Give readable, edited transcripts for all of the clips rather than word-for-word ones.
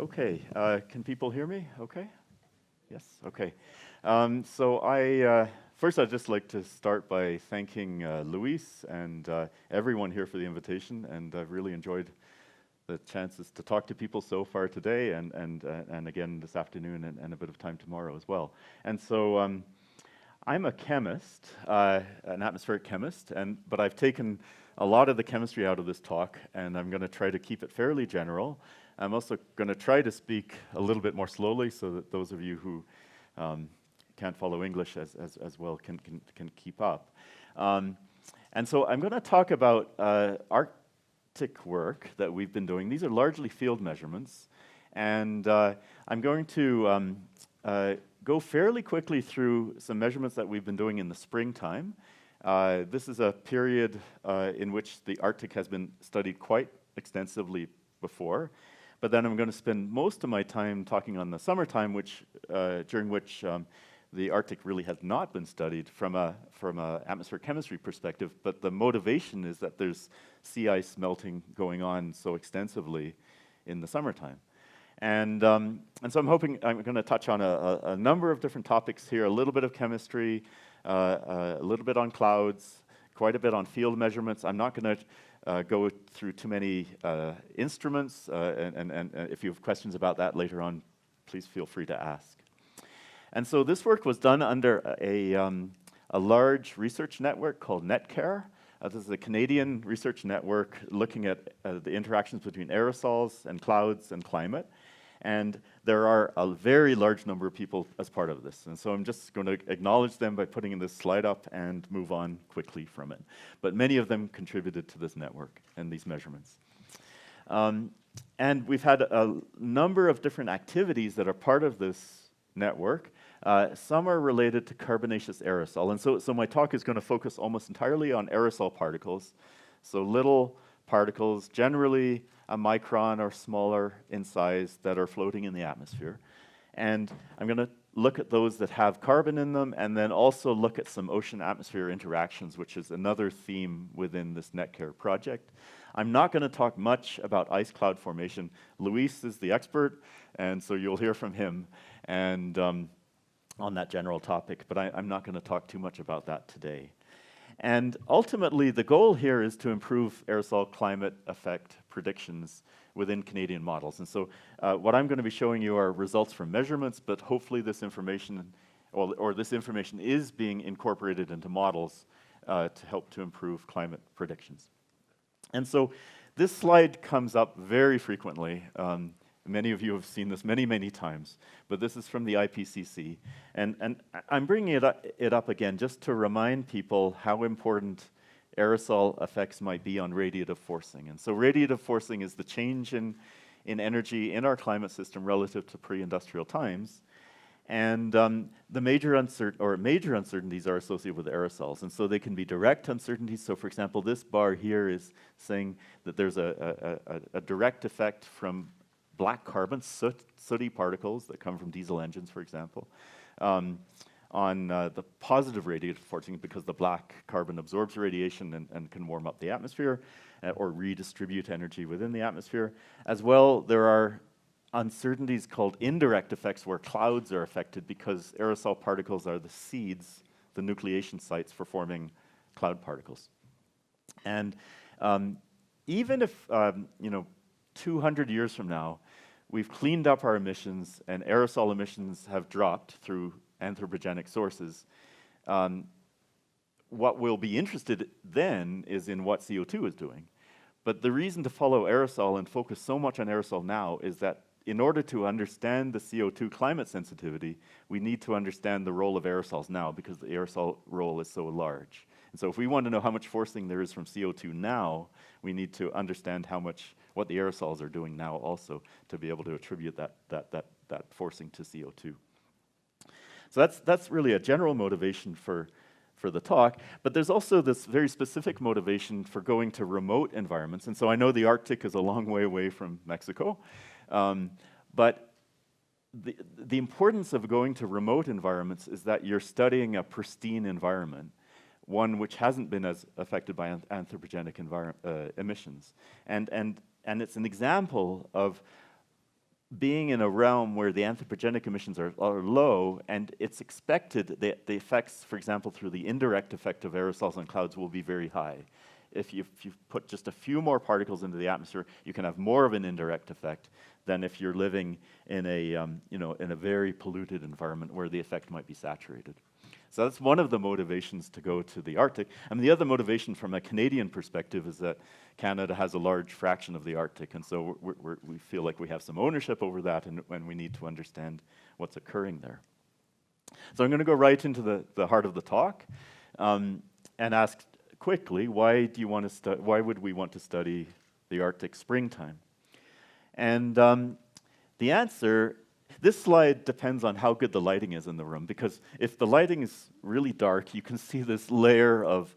Okay, can people hear me? Okay? Yes, okay. First I'd just like to start by thanking Luis and everyone here for the invitation, and I've really enjoyed the chances to talk to people so far today and again this afternoon and a bit of time tomorrow as well. And so I'm a chemist, an atmospheric chemist, but I've taken a lot of the chemistry out of this talk, and I'm going to try to keep it fairly general. I'm also going to try to speak a little bit more slowly so that those of you who can't follow English as well can keep up. And so I'm going to talk about Arctic work that we've been doing. These are largely field measurements, and I'm going to go fairly quickly through some measurements that we've been doing in the springtime. This is a period in which the Arctic has been studied quite extensively before. But then I'm going to spend most of my time talking on the summertime, during which the Arctic really has not been studied from a atmospheric chemistry perspective. But the motivation is that there's sea ice melting going on so extensively in the summertime. And so I'm hoping I'm going to touch on a number of different topics here, a little bit of chemistry, a little bit on clouds, quite a bit on field measurements. I'm not going to go through too many instruments, and if you have questions about that later on, please feel free to ask. And so this work was done under a large research network called NetCare. This is a Canadian research network looking at the interactions between aerosols and clouds and climate. And there are a very large number of people as part of this. And so I'm just going to acknowledge them by putting this slide up and move on quickly from it. But many of them contributed to this network and these measurements. And we've had a number of different activities that are part of this network. Some are related to carbonaceous aerosol. And so my talk is going to focus almost entirely on aerosol particles. So little particles, generally a micron or smaller in size, that are floating in the atmosphere. And I'm going to look at those that have carbon in them, and then also look at some ocean-atmosphere interactions, which is another theme within this NetCare project. I'm not going to talk much about ice cloud formation. Luis is the expert, and so you'll hear from him and on that general topic, but I'm not going to talk too much about that today. And ultimately, the goal here is to improve aerosol climate effect predictions within Canadian models. And so what I'm going to be showing you are results from measurements, but hopefully this information, or this information is being incorporated into models to help to improve climate predictions. And so this slide comes up very frequently. Many of you have seen this many, many times, but this is from the IPCC. And I'm bringing it up again just to remind people how important aerosol effects might be on radiative forcing. And so radiative forcing is the change in energy in our climate system relative to pre-industrial times. And the major uncertainties are associated with aerosols. And so they can be direct uncertainties. So for example, this bar here is saying that there's a direct effect from black carbon, sooty particles that come from diesel engines, for example, on the positive radiative forcing, because the black carbon absorbs radiation and can warm up the atmosphere or redistribute energy within the atmosphere. As well, there are uncertainties called indirect effects, where clouds are affected because aerosol particles are the seeds, the nucleation sites for forming cloud particles. And even if 200 years from now, we've cleaned up our emissions and aerosol emissions have dropped through anthropogenic sources, what we'll be interested then is in what CO2 is doing. But the reason to follow aerosol and focus so much on aerosol now is that in order to understand the CO2 climate sensitivity, we need to understand the role of aerosols now, because the aerosol role is so large. And so if we want to know how much forcing there is from CO2 now, we need to understand what the aerosols are doing now also, to be able to attribute that forcing to CO2. So that's really a general motivation for the talk, but there's also this very specific motivation for going to remote environments. And so I know the Arctic is a long way away from Mexico, but the importance of going to remote environments is that you're studying a pristine environment, one which hasn't been as affected by anthropogenic emissions. And it's an example of being in a realm where the anthropogenic emissions are low, and it's expected that the effects, for example, through the indirect effect of aerosols on clouds will be very high. If you put just a few more particles into the atmosphere, you can have more of an indirect effect than if you're living in a, in a very polluted environment where the effect might be saturated. So that's one of the motivations to go to the Arctic. And the other motivation from a Canadian perspective is that Canada has a large fraction of the Arctic, and so we feel like we have some ownership over that, and we need to understand what's occurring there. So I'm going to go right into the heart of the talk, and ask quickly, why would we want to study the Arctic springtime? And the answer, this slide depends on how good the lighting is in the room, because if the lighting is really dark, you can see this layer of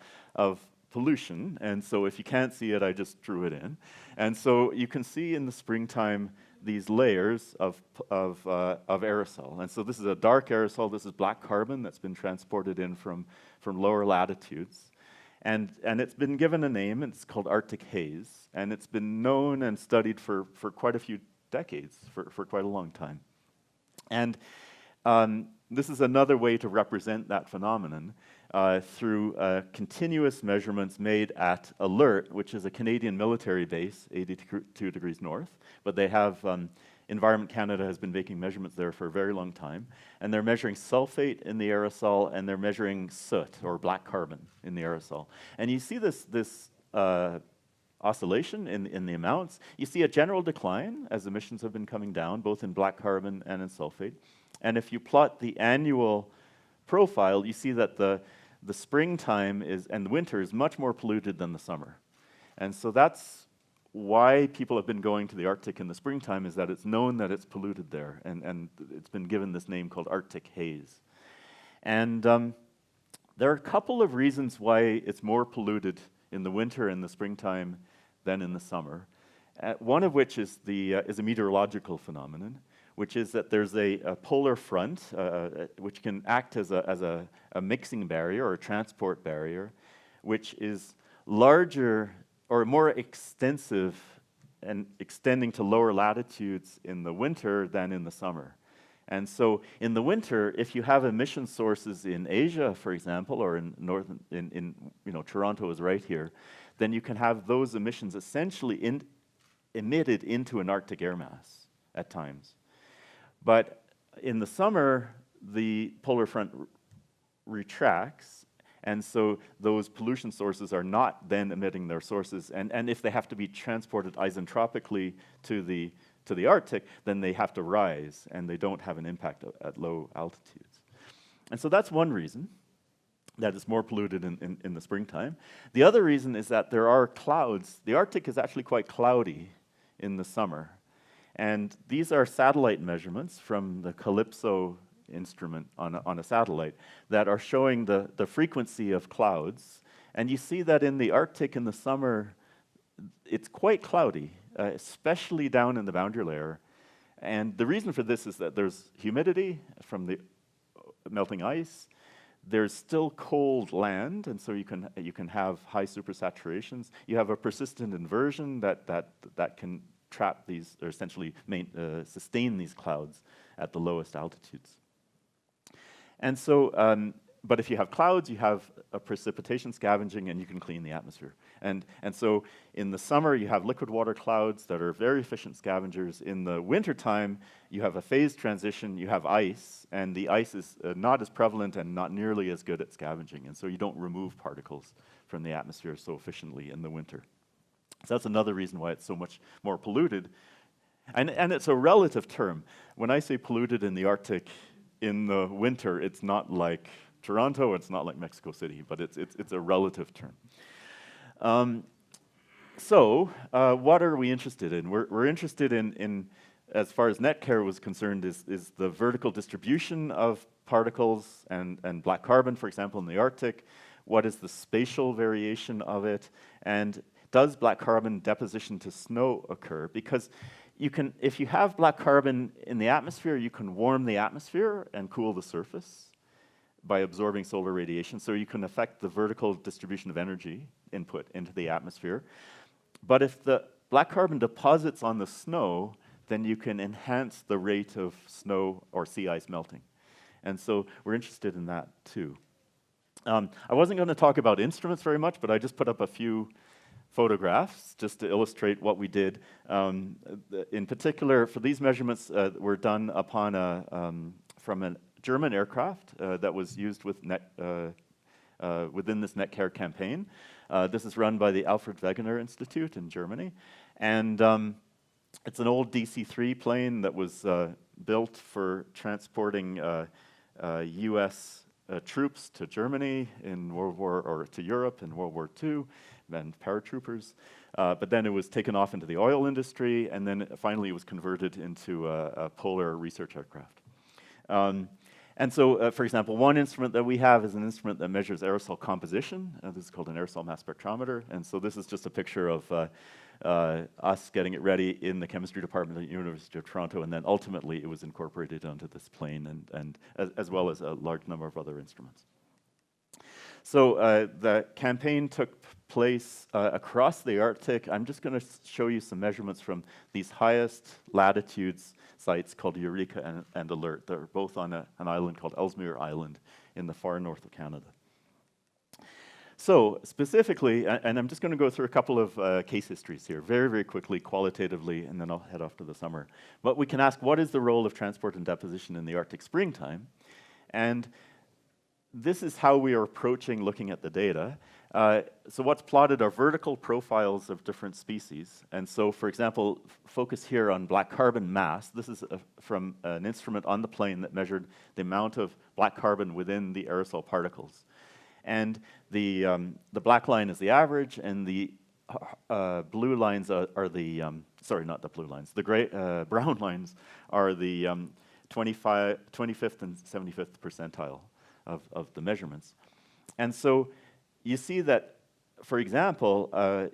pollution, and so if you can't see it, I just drew it in. And so you can see in the springtime these layers of aerosol. And so this is a dark aerosol, this is black carbon that's been transported in from lower latitudes. And it's been given a name, it's called Arctic haze, and it's been known and studied for quite a few decades, for quite a long time. And this is another way to represent that phenomenon through continuous measurements made at Alert, which is a Canadian military base, 82 degrees north, but they have Environment Canada has been making measurements there for a very long time, and they're measuring sulfate in the aerosol, and they're measuring soot, or black carbon, in the aerosol. And you see this oscillation in the amounts. You see a general decline as emissions have been coming down, both in black carbon and in sulfate. And if you plot the annual profile, you see that the springtime and the winter is much more polluted than the summer. And so that's why people have been going to the Arctic in the springtime, is that it's known that it's polluted there, and it's been given this name called Arctic haze. And there are a couple of reasons why it's more polluted in the winter and the springtime than in the summer. One of which is a meteorological phenomenon, which is that there's a polar front which can act as a mixing barrier or a transport barrier, which is larger or more extensive and extending to lower latitudes in the winter than in the summer. And so in the winter, if you have emission sources in Asia, for example, or in Toronto is right here, then you can have those emissions essentially emitted into an Arctic air mass at times. But in the summer, the polar front retracts, and so those pollution sources are not then emitting their sources, and if they have to be transported isentropically to the Arctic, then they have to rise, and they don't have an impact at low altitudes. And so that's one reason that it's more polluted in the springtime. The other reason is that there are clouds. The Arctic is actually quite cloudy in the summer, and these are satellite measurements from the Calypso instrument on a satellite that are showing the frequency of clouds. And you see that in the Arctic in the summer, it's quite cloudy, especially down in the boundary layer. And the reason for this is that there's humidity from the melting ice. There's still cold land, and so you can have high supersaturations. You have a persistent inversion that can trap these, or essentially sustain these clouds at the lowest altitudes. And so, but if you have clouds, you have a precipitation scavenging, and you can clean the atmosphere. And so in the summer, you have liquid water clouds that are very efficient scavengers. In the wintertime, you have a phase transition, you have ice, and the ice is not as prevalent and not nearly as good at scavenging. And so you don't remove particles from the atmosphere so efficiently in the winter. So that's another reason why it's so much more polluted. And it's a relative term. When I say polluted in the Arctic in the winter, it's not like Toronto, it's not like Mexico City, but it's a relative term. So what are we interested in? We're interested in, as far as Netcare was concerned, is the vertical distribution of particles and black carbon, for example, in the Arctic. What is the spatial variation of it? And does black carbon deposition to snow occur? Because if you have black carbon in the atmosphere, you can warm the atmosphere and cool the surface by absorbing solar radiation, so you can affect the vertical distribution of energy input into the atmosphere. But if the black carbon deposits on the snow, then you can enhance the rate of snow or sea ice melting. And so we're interested in that too. I wasn't going to talk about instruments very much, but I just put up a few photographs just to illustrate what we did. In particular, for these measurements were done upon from a German aircraft that was used with within this NetCare campaign. This is run by the Alfred Wegener Institute in Germany. And it's an old DC-3 plane that was built for transporting US troops to Germany in or to Europe in World War II, and paratroopers. But then it was taken off into the oil industry, and then finally it was converted into a polar research aircraft. And so, for example, one instrument that we have is an instrument that measures aerosol composition. This is called an aerosol mass spectrometer. And so this is just a picture of us getting it ready in the chemistry department at the University of Toronto, and then ultimately it was incorporated onto this plane, and as well as a large number of other instruments. So the campaign took place across the Arctic. I'm just going to show you some measurements from these highest latitudes sites called Eureka and Alert. They're both on an island called Ellesmere Island in the far north of Canada. So specifically, and I'm just going to go through a couple of case histories here, very, very quickly, qualitatively, and then I'll head off to the summer. But we can ask, what is the role of transport and deposition in the Arctic springtime? And this is how we are approaching looking at the data. So what's plotted are vertical profiles of different species. And so, for example, focus here on black carbon mass. This is from an instrument on the plane that measured the amount of black carbon within the aerosol particles. And the black line is the average, and the blue lines are the, sorry, not the blue lines, the gray, brown lines are the 25th and 75th percentile of the measurements. And so you see that, for example,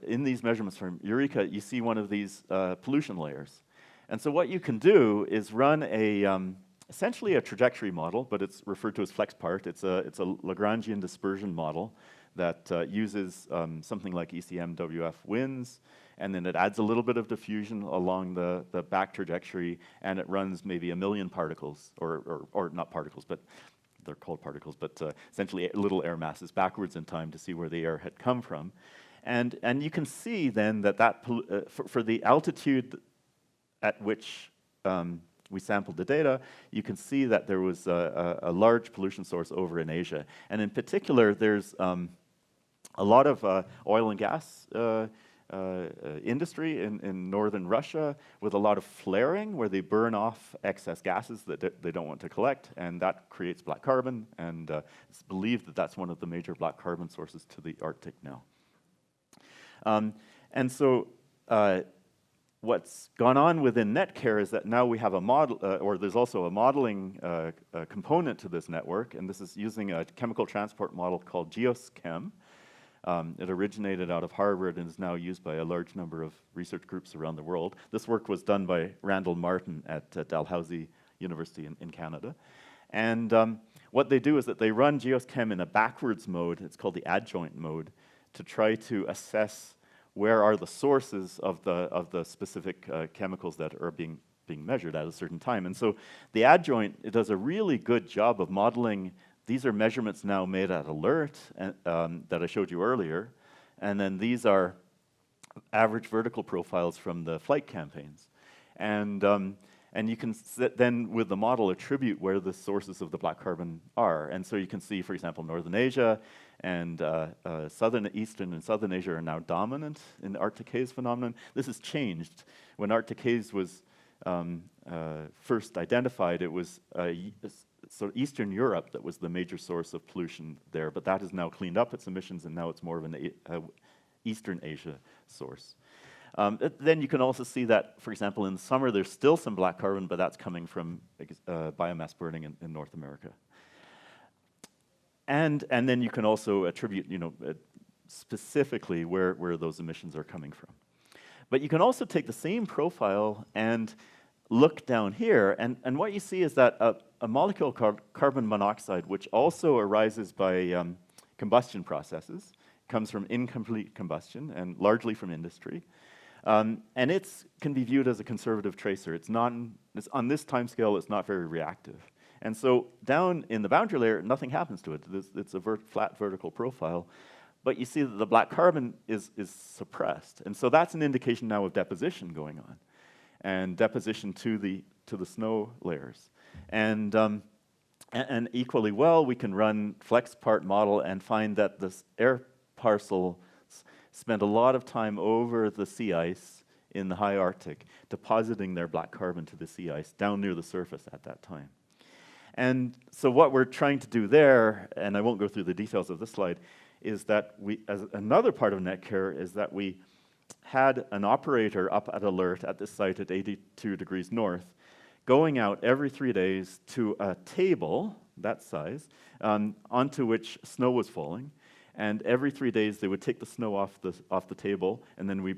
in these measurements from Eureka, you see one of these pollution layers. And so what you can do is run essentially a trajectory model, but it's referred to as FlexPart. It's a Lagrangian dispersion model that uses something like ECMWF winds, and then it adds a little bit of diffusion along the back trajectory, and it runs maybe 1 million particles, or not particles, but they're called particles, but essentially little air masses backwards in time to see where the air had come from. And you can see then that for the altitude at which we sampled the data, you can see that there was a large pollution source over in Asia. And in particular, there's a lot of oil and gas industry in northern Russia with a lot of flaring where they burn off excess gases that they don't want to collect, and that creates black carbon, and it's believed that that's one of the major black carbon sources to the Arctic now. And so what's gone on within NetCare is that now we have a model, or there's also a modeling component to this network, and this is using a chemical transport model called GeoSchem. It originated out of Harvard and is now used by a large number of research groups around the world. This work was done by Randall Martin at Dalhousie University in Canada. And what they do is that they run GeoSchem in a backwards mode, it's called the adjoint mode, to try to assess where are the sources of the specific chemicals that are being measured at a certain time. And so the adjoint, it does a really good job of modeling. These are measurements now made at Alert that I showed you earlier, and then these are average vertical profiles from the flight campaigns. And you can then, with the model, attribute where the sources of the black carbon are. And so you can see, for example, Northern Asia and Eastern and Southern Asia are now dominant in the Arctic haze phenomenon. This has changed. When Arctic haze was first identified, it was so Eastern Europe that was the major source of pollution there, but that has now cleaned up its emissions, and now it's more of an Eastern Asia source. Then you can also see that, for example, in the summer there's still some black carbon, but that's coming from biomass burning in North America. And then you can also attribute, specifically where those emissions are coming from. But you can also take the same profile and look down here, and what you see is that a molecule called carbon monoxide, which also arises by combustion processes, comes from incomplete combustion and largely from industry. And it can be viewed as a conservative tracer. It's on this time scale, it's not very reactive. And so down in the boundary layer, nothing happens to it. It's a flat vertical profile. But you see that the black carbon is suppressed. And so that's an indication now of deposition going on, and deposition to the snow layers. And equally well, we can run FlexPart model and find that this air parcels spend a lot of time over the sea ice in the high Arctic, depositing their black carbon to the sea ice down near the surface at that time. And so what we're trying to do there, and I won't go through the details of this slide, is that as another part of NetCare is that we had an operator up at alert at this site at 82 degrees north, going out every 3 days to a table, that size, onto which snow was falling. And every 3 days, they would take the snow off the table, and then we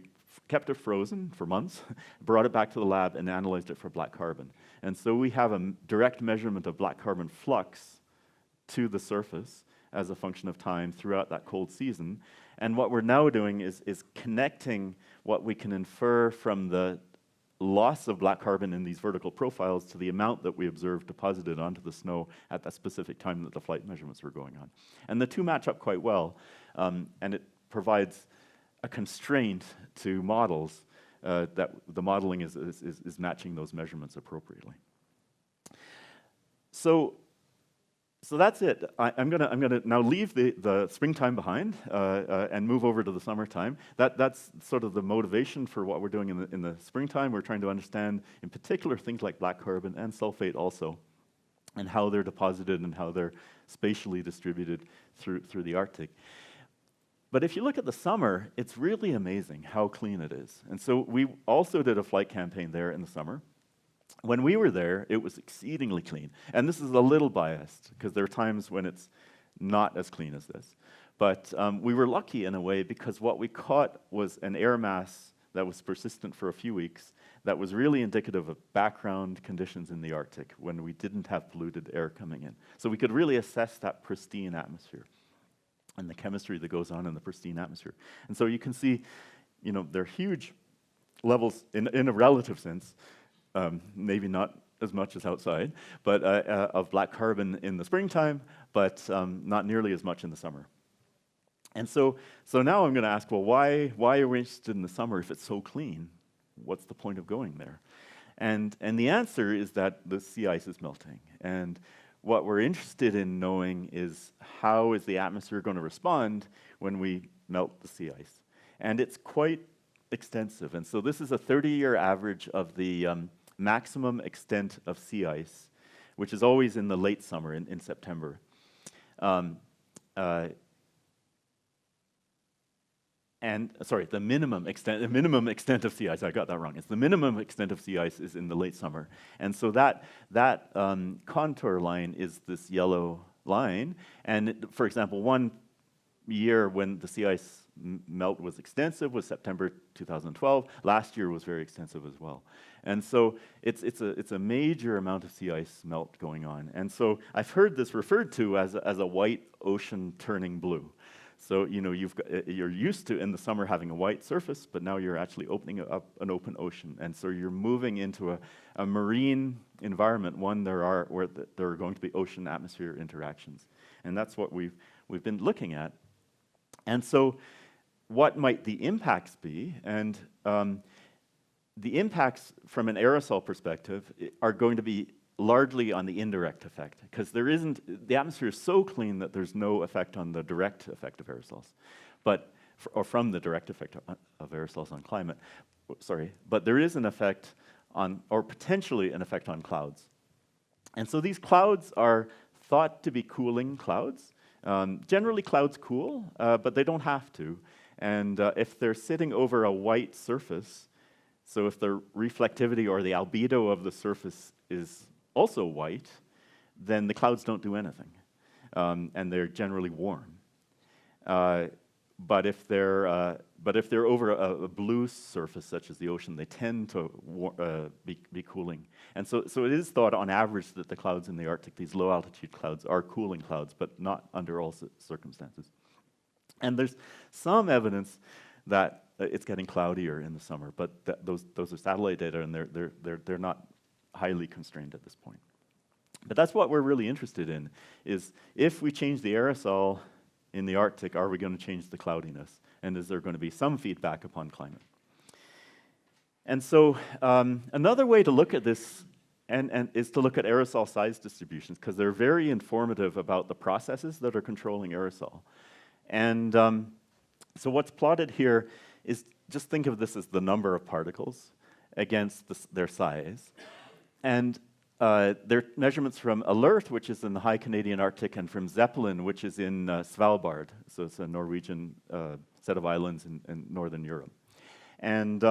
kept it frozen for months, brought it back to the lab, and analyzed it for black carbon. And so we have a direct measurement of black carbon flux to the surface as a function of time throughout that cold season. And what we're now doing is connecting what we can infer from the loss of black carbon in these vertical profiles to the amount that we observed deposited onto the snow at that specific time that the flight measurements were going on. And the two match up quite well, and it provides a constraint to models that the modeling is matching those measurements appropriately. So that's it. I'm gonna now leave the springtime behind and move over to the summertime. That's sort of the motivation for what we're doing in the springtime. We're trying to understand, in particular, things like black carbon and sulfate also, and how they're deposited and how they're spatially distributed through the Arctic. But if you look at the summer, it's really amazing how clean it is. And so we also did a flight campaign there in the summer. When we were there, it was exceedingly clean. And this is a little biased, because there are times when it's not as clean as this. But we were lucky in a way, because what we caught was an air mass that was persistent for a few weeks that was really indicative of background conditions in the Arctic when we didn't have polluted air coming in. So we could really assess that pristine atmosphere and the chemistry that goes on in the pristine atmosphere. And so you can see, there are huge levels in a relative sense, maybe not as much as outside, but of black carbon in the springtime, but not nearly as much in the summer. And so now I'm going to ask, well, why are we interested in the summer if it's so clean? What's the point of going there? And the answer is that the sea ice is melting. And what we're interested in knowing is how is the atmosphere going to respond when we melt the sea ice? And it's quite extensive. And so this is a 30-year average of the maximum extent of sea ice, which is always in the late summer, in September. The minimum extent of sea ice, I got that wrong. It's the minimum extent of sea ice is in the late summer. And so that contour line is this yellow line. And for example, one year when the sea ice melt was extensive was September 2012. Last year was very extensive as well. And so it's a major amount of sea ice melt going on. And so I've heard this referred to as a white ocean turning blue. So you're used to in the summer having a white surface, but now you're actually opening up an open ocean, and so you're moving into a marine environment, one where there are going to be ocean-atmosphere interactions, and that's what we've been looking at. And so, what might the impacts be? And the impacts from an aerosol perspective are going to be largely on the indirect effect, because the atmosphere is so clean that there's no effect on the direct effect of aerosols, or from the direct effect of aerosols on climate. But there is an effect on, or potentially an effect on clouds. And so these clouds are thought to be cooling clouds. Generally clouds cool, but they don't have to. And if they're sitting over a white surface, so if the reflectivity or the albedo of the surface is also white, then the clouds don't do anything, and they're generally warm. But if they're over a blue surface, such as the ocean, they tend to be cooling. And so it is thought, on average, that the clouds in the Arctic, these low-altitude clouds, are cooling clouds, but not under all circumstances. And there's some evidence that it's getting cloudier in the summer, but those are satellite data, and they're not highly constrained at this point. But that's what we're really interested in, is if we change the aerosol in the Arctic, are we going to change the cloudiness? And is there going to be some feedback upon climate? And so another way to look at this and is to look at aerosol size distributions, because they're very informative about the processes that are controlling aerosol. And so what's plotted here is, just think of this as the number of particles against their size. And they're measurements from Alert, which is in the high Canadian Arctic, and from Zeppelin, which is in Svalbard. So it's a Norwegian set of islands in northern Europe. And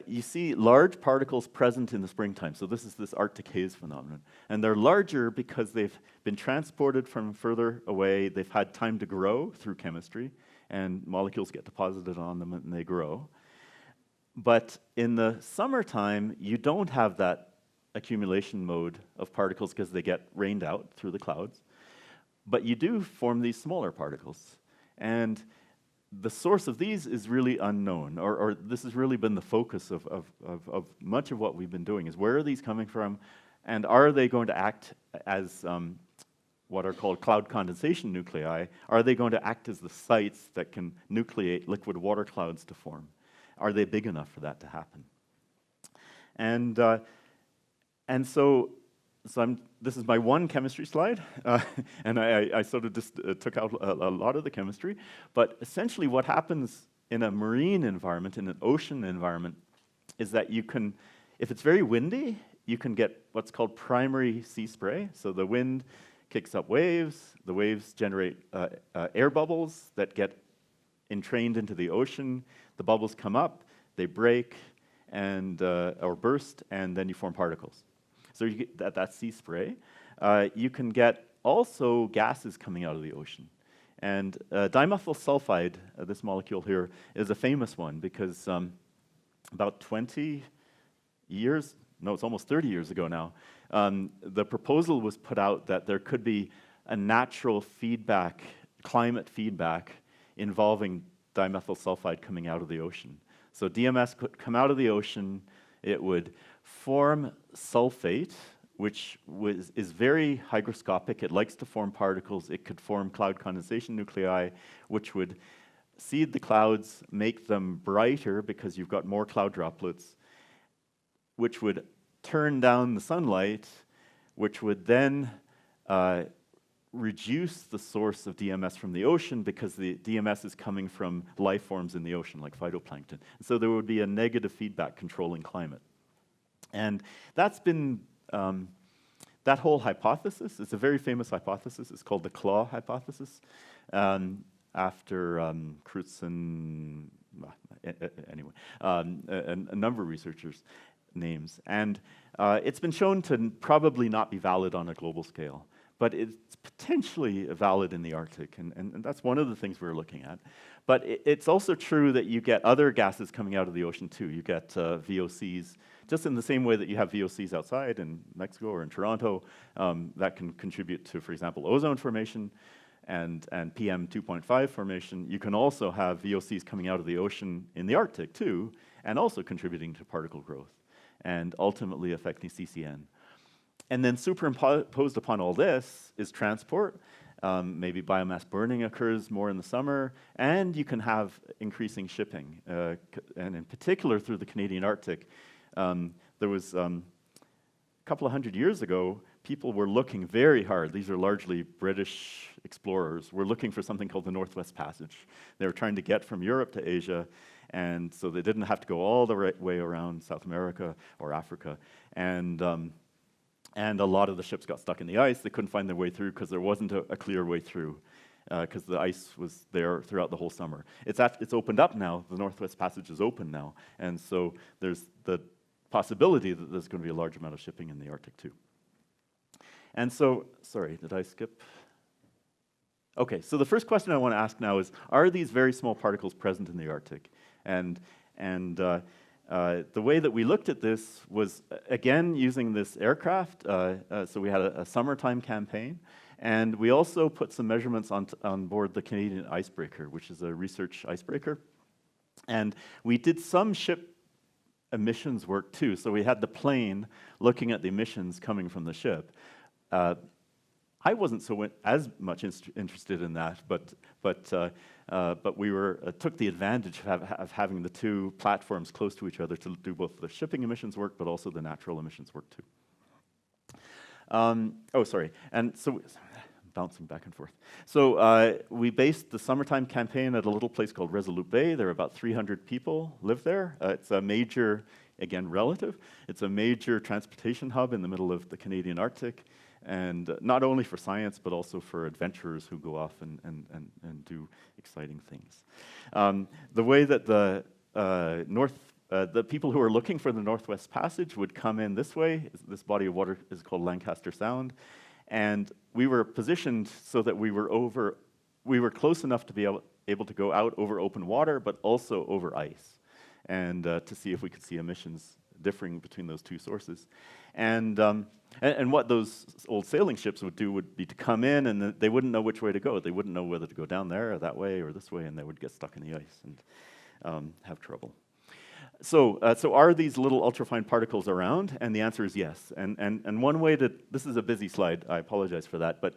you see large particles present in the springtime. So this is this Arctic haze phenomenon. And they're larger because they've been transported from further away. They've had time to grow through chemistry, and molecules get deposited on them and they grow. But in the summertime, you don't have that accumulation mode of particles because they get rained out through the clouds. But you do form these smaller particles. And the source of these is really unknown, or this has really been the focus of much of what we've been doing, is where are these coming from, and are they going to act as what are called cloud condensation nuclei? Are they going to act as the sites that can nucleate liquid water clouds to form? Are they big enough for that to happen? And so this is my one chemistry slide, and I sort of just took out a lot of the chemistry. But essentially what happens in a marine environment, in an ocean environment, is that you can, if it's very windy, you can get what's called primary sea spray. So the wind kicks up waves, the waves generate air bubbles that get entrained into the ocean. The bubbles come up, they break, and or burst, and then you form particles. So you get that sea spray. You can get also gases coming out of the ocean. And dimethyl sulfide, this molecule here, is a famous one because about 20 years, no, it's almost 30 years ago now, the proposal was put out that there could be a natural feedback, climate feedback, involving dimethyl sulfide coming out of the ocean. So DMS could come out of the ocean, it would form sulfate, which is very hygroscopic. It likes to form particles. It could form cloud condensation nuclei, which would seed the clouds, make them brighter because you've got more cloud droplets, which would turn down the sunlight, which would then reduce the source of DMS from the ocean because the DMS is coming from life forms in the ocean, like phytoplankton. And so there would be a negative feedback controlling climate. And that's been, that whole hypothesis, it's a very famous hypothesis. It's called the claw hypothesis, after Crutzen, anyway, a number of researchers' names. And it's been shown to probably not be valid on a global scale, but it's potentially valid in the Arctic, and that's one of the things we're looking at. But it's also true that you get other gases coming out of the ocean too. You get VOCs, just in the same way that you have VOCs outside in Mexico or in Toronto, that can contribute to, for example, ozone formation and PM 2.5 formation. You can also have VOCs coming out of the ocean in the Arctic too, and also contributing to particle growth, and ultimately affecting CCN. And then superimposed upon all this is transport. Maybe biomass burning occurs more in the summer, and you can have increasing shipping. And in particular, through the Canadian Arctic, there was a couple of hundred years ago, people were looking very hard. These are largely British explorers. Were looking for something called the Northwest Passage. They were trying to get from Europe to Asia, and so they didn't have to go all the way around South America or Africa. And a lot of the ships got stuck in the ice. They couldn't find their way through because there wasn't a clear way through, because the ice was there throughout the whole summer. It's opened up now. The Northwest Passage is open now. And so there's the possibility that there's going to be a large amount of shipping in the Arctic too. And so, sorry, did I skip? Okay, so the first question I want to ask now is, are these very small particles present in the Arctic? And the way that we looked at this was, again, using this aircraft. So we had a summertime campaign, And we also put some measurements on board the Canadian icebreaker, which is a research icebreaker. And we did some ship emissions work too. So we had the plane looking at the emissions coming from the ship. I wasn't as much interested in that, but we took the advantage of having the two platforms close to each other to do both the shipping emissions work, but also the natural emissions work too. And so, bouncing back and forth. So we based the summertime campaign at a little place called Resolute Bay. There are about 300 people live there. It's a major, again, relative. It's a major transportation hub in the middle of the Canadian Arctic. And not only for science, but also for adventurers who go off and do exciting things. The way that the people who are looking for the Northwest Passage would come in this way. This body of water is called Lancaster Sound. And we were positioned so that we were close enough to be able to go out over open water, but also over ice, and to see if we could see emissions differing between those two sources. And what those old sailing ships would do would be to come in, and they wouldn't know which way to go. They wouldn't know whether to go down there or that way or this way, and they would get stuck in the ice and have trouble. So are these little ultrafine particles around? And the answer is yes. And one way this is a busy slide, I apologize for that, but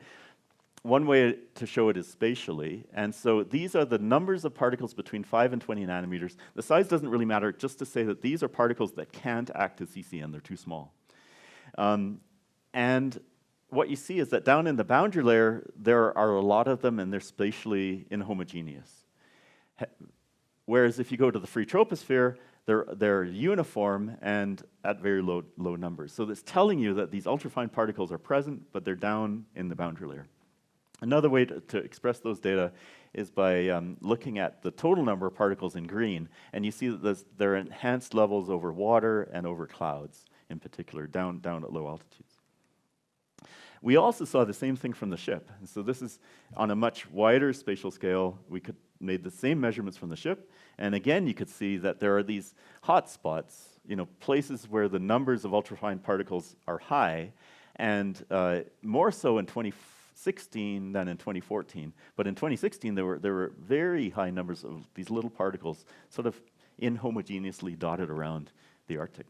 one way to show it is spatially. And so these are the numbers of particles between 5 and 20 nanometers. The size doesn't really matter, just to say that these are particles that can't act as CCN, they're too small. And what you see is that down in the boundary layer, there are a lot of them, and they're spatially inhomogeneous. Whereas if you go to the free troposphere, they're uniform and at very low numbers. So that's telling you that these ultrafine particles are present, but they're down in the boundary layer. Another way to express those data is by looking at the total number of particles in green, and you see that there are enhanced levels over water and over clouds, in particular, down at low altitudes. We also saw the same thing from the ship. And so this is on a much wider spatial scale. We made the same measurements from the ship, and again, you could see that there are these hot spots, places where the numbers of ultrafine particles are high, and more so in 2016 than in 2014. But in 2016, there were very high numbers of these little particles sort of inhomogeneously dotted around the Arctic.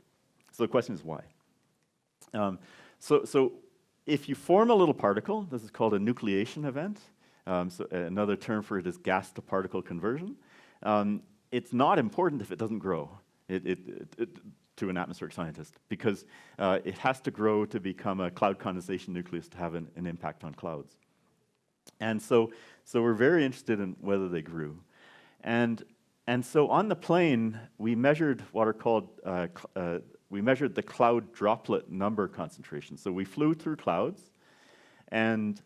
So the question is why? So if you form a little particle, this is called a nucleation event. So another term for it is gas-to-particle conversion. It's not important if it doesn't grow to an atmospheric scientist, because it has to grow to become a cloud condensation nucleus to have an impact on clouds. And so we're very interested in whether they grew. And so on the plane, we measured what are called we measured the cloud droplet number concentration. So we flew through clouds, and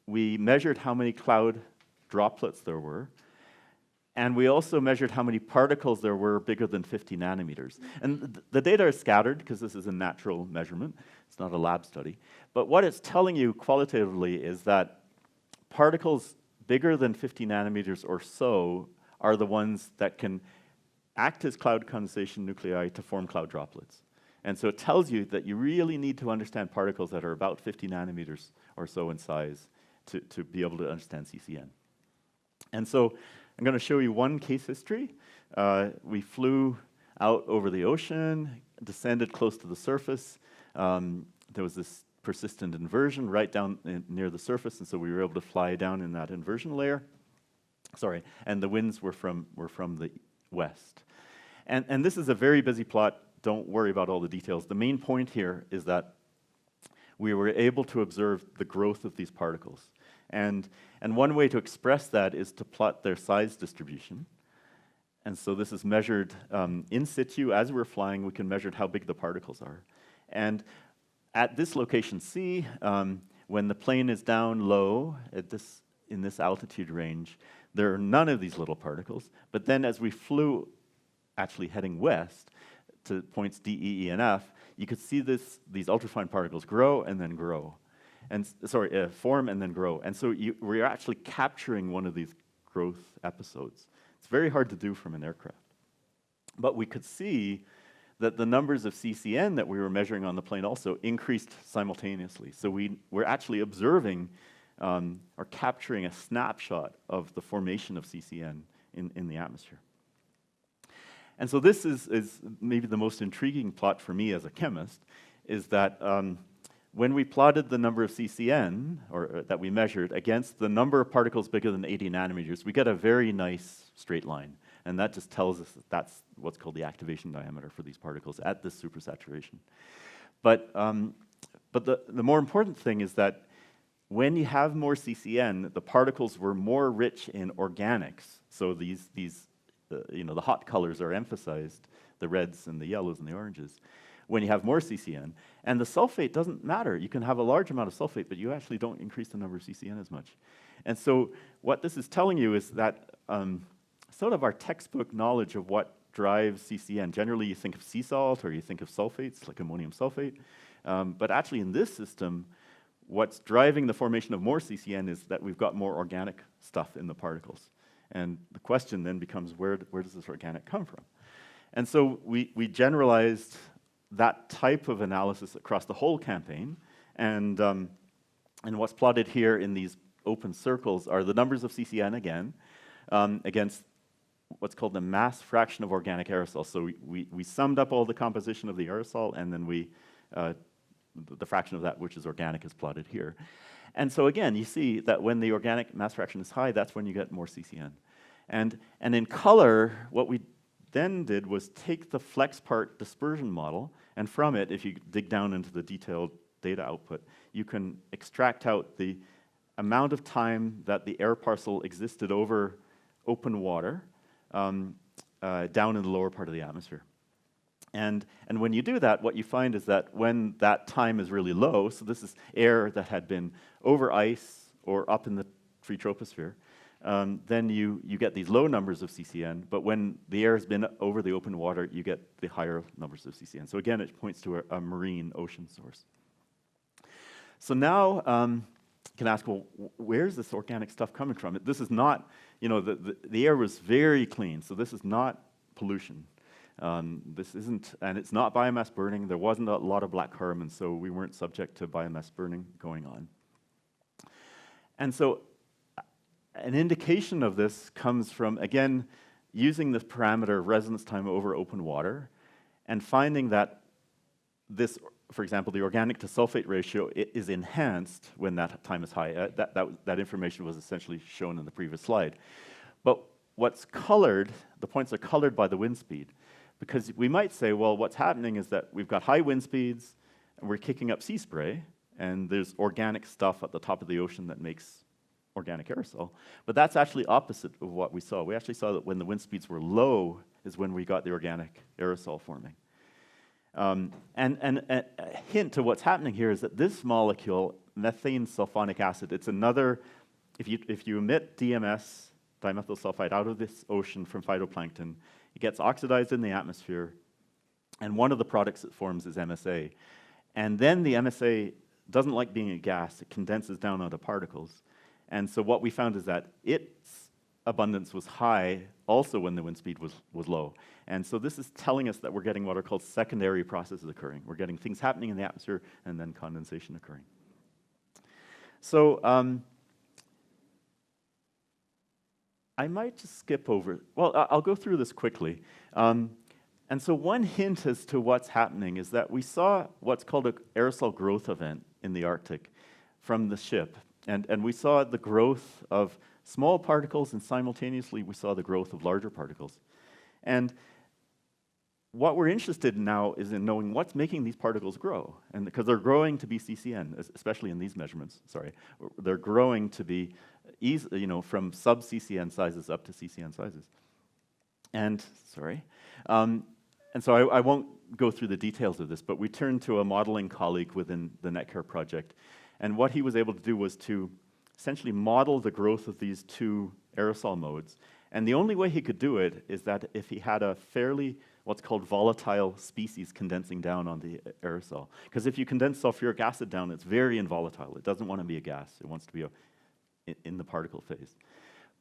we measured how many cloud droplets there were, and we also measured how many particles there were bigger than 50 nanometers. And the data are scattered, because this is a natural measurement. It's not a lab study. But what it's telling you qualitatively is that particles bigger than 50 nanometers or so are the ones that can act as cloud condensation nuclei to form cloud droplets. And so it tells you that you really need to understand particles that are about 50 nanometers or so in size to be able to understand CCN. And so I'm going to show you one case history. We flew out over the ocean, descended close to the surface. There was this persistent inversion right down near the surface, and so we were able to fly down in that inversion layer. Sorry, and the winds were from the west. And this is a very busy plot. Don't worry about all the details. The main point here is that we were able to observe the growth of these particles. And one way to express that is to plot their size distribution. And so this is measured in situ. As we're flying, we can measure how big the particles are. And at this location C, when the plane is down low in this altitude range, there are none of these little particles. But then as we flew actually heading west to points D, E, E, and F, you could see these ultrafine particles grow and then grow. Form and then grow. And so we're actually capturing one of these growth episodes. It's very hard to do from an aircraft. But we could see that the numbers of CCN that we were measuring on the plane also increased simultaneously. So we're actually observing are capturing a snapshot of the formation of CCN in the atmosphere. And so this is maybe the most intriguing plot for me as a chemist, is that when we plotted the number of CCN, or that we measured, against the number of particles bigger than 80 nanometers, we get a very nice straight line. And that just tells us that that's what's called the activation diameter for these particles at this supersaturation. But the more important thing is that when you have more CCN, the particles were more rich in organics. So the hot colors are emphasized, the reds and the yellows and the oranges, when you have more CCN. And the sulfate doesn't matter. You can have a large amount of sulfate, but you actually don't increase the number of CCN as much. And so what this is telling you is that sort of our textbook knowledge of what drives CCN, generally you think of sea salt or you think of sulfates, like ammonium sulfate. But actually in this system, what's driving the formation of more CCN is that we've got more organic stuff in the particles. And the question then becomes, where does this organic come from? And so we generalized that type of analysis across the whole campaign. And what's plotted here in these open circles are the numbers of CCN again, against what's called the mass fraction of organic aerosol. So we summed up all the composition of the aerosol, and then the fraction of that which is organic is plotted here. And so again, you see that when the organic mass fraction is high, that's when you get more CCN. And in color, what we then did was take the flex part dispersion model, and from it, if you dig down into the detailed data output, you can extract out the amount of time that the air parcel existed over open water down in the lower part of the atmosphere. And when you do that, what you find is that when that time is really low, so this is air that had been over ice or up in the free troposphere, then you get these low numbers of CCN, but when the air has been over the open water, you get the higher numbers of CCN. So again, it points to a marine ocean source. So now you can ask, well, where's this organic stuff coming from? This is not, the air was very clean, so this is not pollution. This isn't, and it's not biomass burning. There wasn't a lot of black carbon, so we weren't subject to biomass burning going on. And so an indication of this comes from, again, using this parameter residence time over open water and finding that this, for example, the organic to sulfate ratio is enhanced when that time is high. That information was essentially shown in the previous slide. But what's colored, the points are colored by the wind speed. Because we might say, well, what's happening is that we've got high wind speeds, and we're kicking up sea spray, and there's organic stuff at the top of the ocean that makes organic aerosol. But that's actually opposite of what we saw. We actually saw that when the wind speeds were low is when we got the organic aerosol forming. And a hint to what's happening here is that this molecule, methane sulfonic acid, it's another, if you emit DMS, dimethyl sulfide, out of this ocean from phytoplankton, it gets oxidized in the atmosphere, and one of the products it forms is MSA. And then the MSA doesn't like being a gas. It condenses down onto particles. And so what we found is that its abundance was high also when the wind speed was low. And so this is telling us that we're getting what are called secondary processes occurring. We're getting things happening in the atmosphere and then condensation occurring. So I might just skip over. Well, I'll go through this quickly. And so one hint as to what's happening is that we saw what's called an aerosol growth event in the Arctic from the ship. And we saw the growth of small particles, and simultaneously we saw the growth of larger particles. And what we're interested in now is in knowing what's making these particles grow. And because they're growing to be CCN, especially in these measurements, they're growing to be from sub-CCN sizes up to CCN sizes. And so I won't go through the details of this, but we turned to a modeling colleague within the Netcare project. And what he was able to do was to essentially model the growth of these two aerosol modes. And the only way he could do it is that if he had a fairly, what's called volatile species condensing down on the aerosol. Because if you condense sulfuric acid down, it's very involatile. It doesn't want to be a gas. It wants to be in the particle phase.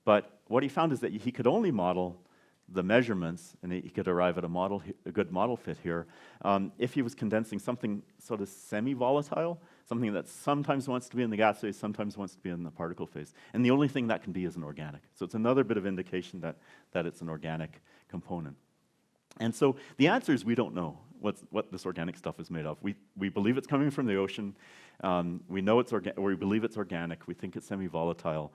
But what he found is that he could only model the measurements, and he could arrive at a good model fit here, if he was condensing something sort of semi-volatile, something that sometimes wants to be in the gas phase, sometimes wants to be in the particle phase. And the only thing that can be is an organic. So it's another bit of indication that it's an organic component. And so the answer is we don't know what this organic stuff is made of. We believe it's coming from the ocean. We know it's we believe it's organic. We think it's semi-volatile.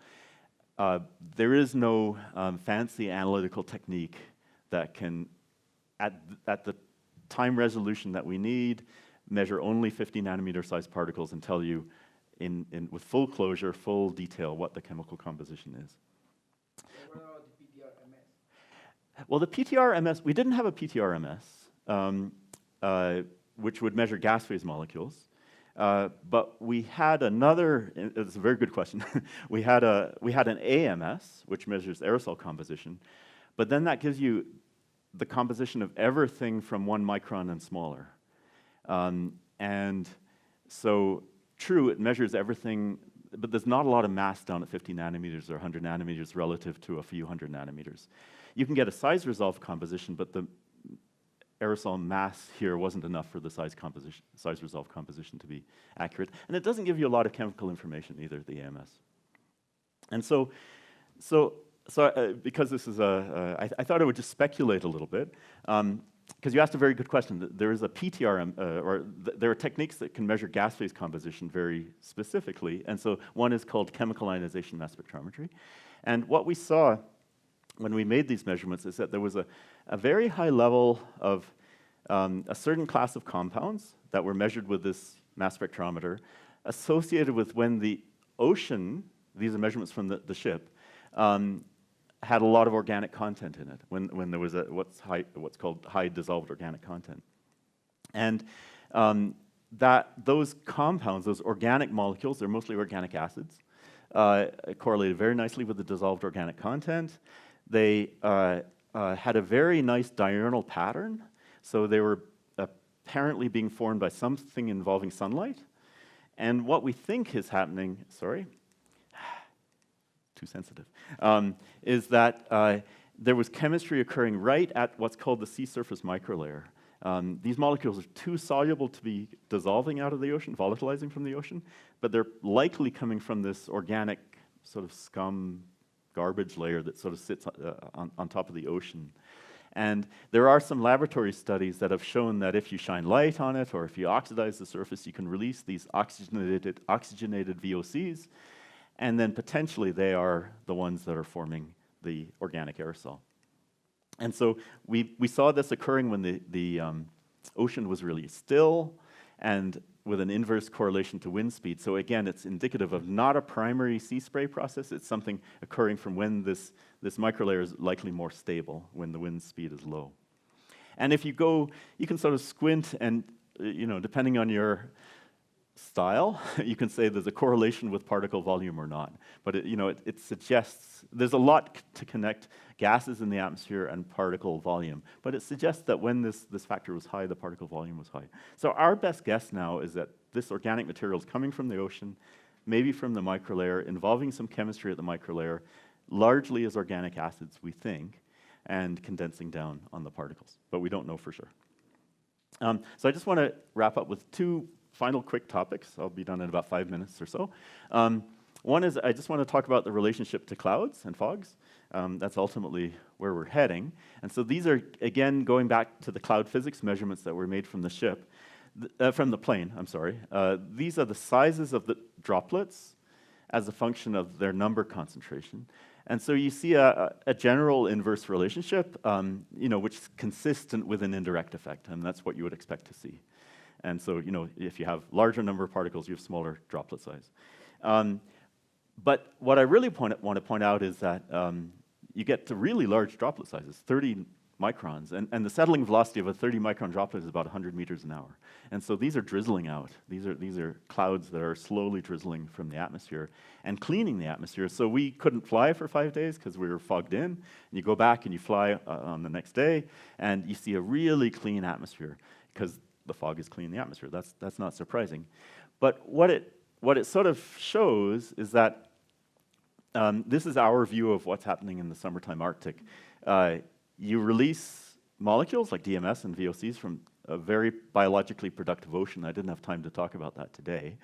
There is no fancy analytical technique that can, at the time resolution that we need, measure only 50 nanometer size particles and tell you with full closure, full detail, what the chemical composition is. What about the PTR-MS? Well, the PTR-MS, we didn't have a PTR-MS, which would measure gas phase molecules. But we had another, it's a very good question. we had an AMS, which measures aerosol composition, but then that gives you the composition of everything from 1 micron and smaller. And so, true, it measures everything, but there's not a lot of mass down at 50 nanometers or 100 nanometers relative to a few hundred nanometers. You can get a size resolved composition, but the aerosol mass here wasn't enough for the size resolved composition to be accurate. And it doesn't give you a lot of chemical information either, the AMS. And so because this is I thought I would just speculate a little bit, because you asked a very good question. There is a PTR, there are techniques that can measure gas phase composition very specifically, and so one is called chemical ionization mass spectrometry. And what we saw when we made these measurements is that there was a very high level of a certain class of compounds that were measured with this mass spectrometer associated with when the ocean, these are measurements from the ship, had a lot of organic content in it, when there was what's called high dissolved organic content. And those compounds, those organic molecules, they're mostly organic acids, correlated very nicely with the dissolved organic content. They had a very nice diurnal pattern, so they were apparently being formed by something involving sunlight. And what we think is happening, sorry, too sensitive, is that there was chemistry occurring right at what's called the sea surface microlayer. These molecules are too soluble to be dissolving out of the ocean, volatilizing from the ocean, but they're likely coming from this organic sort of scum garbage layer that sort of sits on top of the ocean. And there are some laboratory studies that have shown that if you shine light on it or if you oxidize the surface, you can release these oxygenated VOCs, and then potentially they are the ones that are forming the organic aerosol. And so we saw this occurring when the ocean was really still and with an inverse correlation to wind speed. So again, it's indicative of not a primary sea spray process, it's something occurring from when this microlayer is likely more stable, when the wind speed is low. And if you go, you can sort of squint and, depending on your style, you can say there's a correlation with particle volume or not. But it suggests there's a lot to connect gases in the atmosphere and particle volume. But it suggests that when this factor was high, the particle volume was high. So our best guess now is that this organic material is coming from the ocean, maybe from the microlayer, involving some chemistry at the microlayer, largely as organic acids, we think, and condensing down on the particles. But we don't know for sure. So I just want to wrap up with two final quick topics. I'll be done in about 5 minutes or so. One is I just want to talk about the relationship to clouds and fogs. That's ultimately where we're heading. And so these are, again, going back to the cloud physics measurements that were made from the ship, from the plane, I'm sorry. These are the sizes of the droplets as a function of their number concentration. And so you see a general inverse relationship, which is consistent with an indirect effect, and that's what you would expect to see. And so, if you have larger number of particles, you have smaller droplet size. But what I really want to point out is that you get to really large droplet sizes, 30 microns, and the settling velocity of a 30-micron droplet is about 100 meters an hour. And so these are drizzling out. These are clouds that are slowly drizzling from the atmosphere and cleaning the atmosphere. So we couldn't fly for 5 days because we were fogged in. And you go back and you fly on the next day, and you see a really clean atmosphere because the fog is cleaning the atmosphere. That's not surprising. But what it sort of shows is that this is our view of what's happening in the summertime Arctic. you release molecules like DMS and VOCs from a very biologically productive ocean. I didn't have time to talk about that today.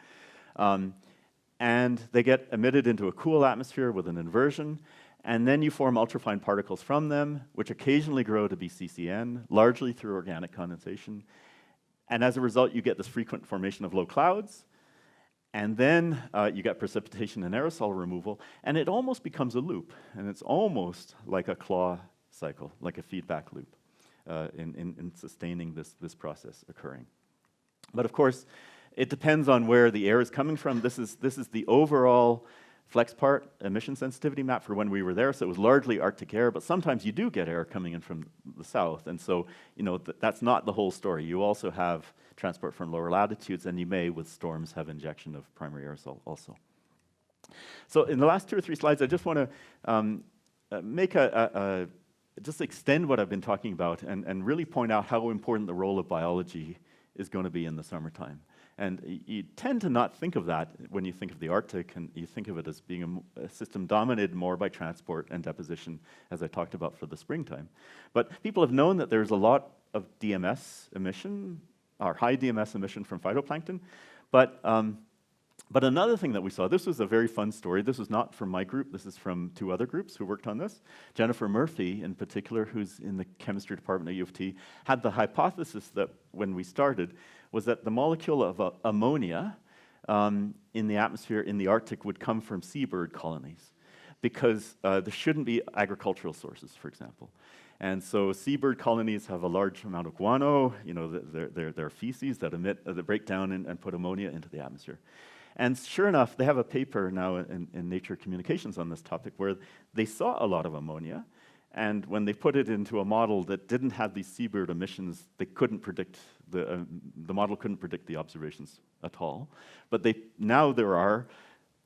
And they get emitted into a cool atmosphere with an inversion, and then you form ultrafine particles from them, which occasionally grow to be CCN, largely through organic condensation. And as a result, you get this frequent formation of low clouds, and then you get precipitation and aerosol removal, and it almost becomes a loop, and it's almost like a claw cycle, like a feedback loop in sustaining this process occurring. But of course, it depends on where the air is coming from. This is the overall FlexPart emission sensitivity map for when we were there, so it was largely Arctic air, but sometimes you do get air coming in from the south, and so that's not the whole story. You also have transport from lower latitudes, and you may, with storms, have injection of primary aerosol also. So in the last 2 or 3 slides, I just want to make just extend what I've been talking about and really point out how important the role of biology is going to be in the summertime. And you tend to not think of that when you think of the Arctic, and you think of it as being a system dominated more by transport and deposition, as I talked about for the springtime. But people have known that there's a lot of DMS emission, or high DMS emission from phytoplankton. But another thing that we saw, this was a very fun story. This was not from my group. This is from 2 other groups who worked on this. Jennifer Murphy, in particular, who's in the chemistry department at U of T, had the hypothesis that when we started, was that the molecule of ammonia in the atmosphere in the Arctic would come from seabird colonies, because there shouldn't be agricultural sources, for example. And so seabird colonies have a large amount of guano, their feces that break down and put ammonia into the atmosphere. And sure enough, they have a paper now in Nature Communications on this topic where they saw a lot of ammonia, and when they put it into a model that didn't have these seabird emissions, they couldn't predict, the model couldn't predict the observations at all. But now there are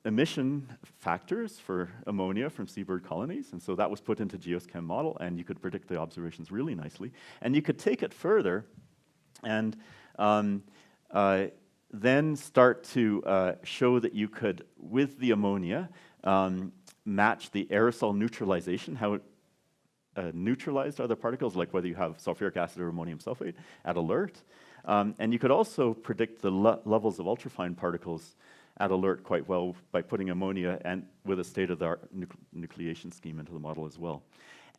emission factors for ammonia from seabird colonies, and so that was put into GeoSchem model, and you could predict the observations really nicely. And you could take it further and then start to show that you could, with the ammonia, match the aerosol neutralization, how it neutralized other particles, like whether you have sulfuric acid or ammonium sulfate at alert. And you could also predict the levels of ultrafine particles at alert quite well by putting ammonia and with a state-of-the-art nucleation scheme into the model as well.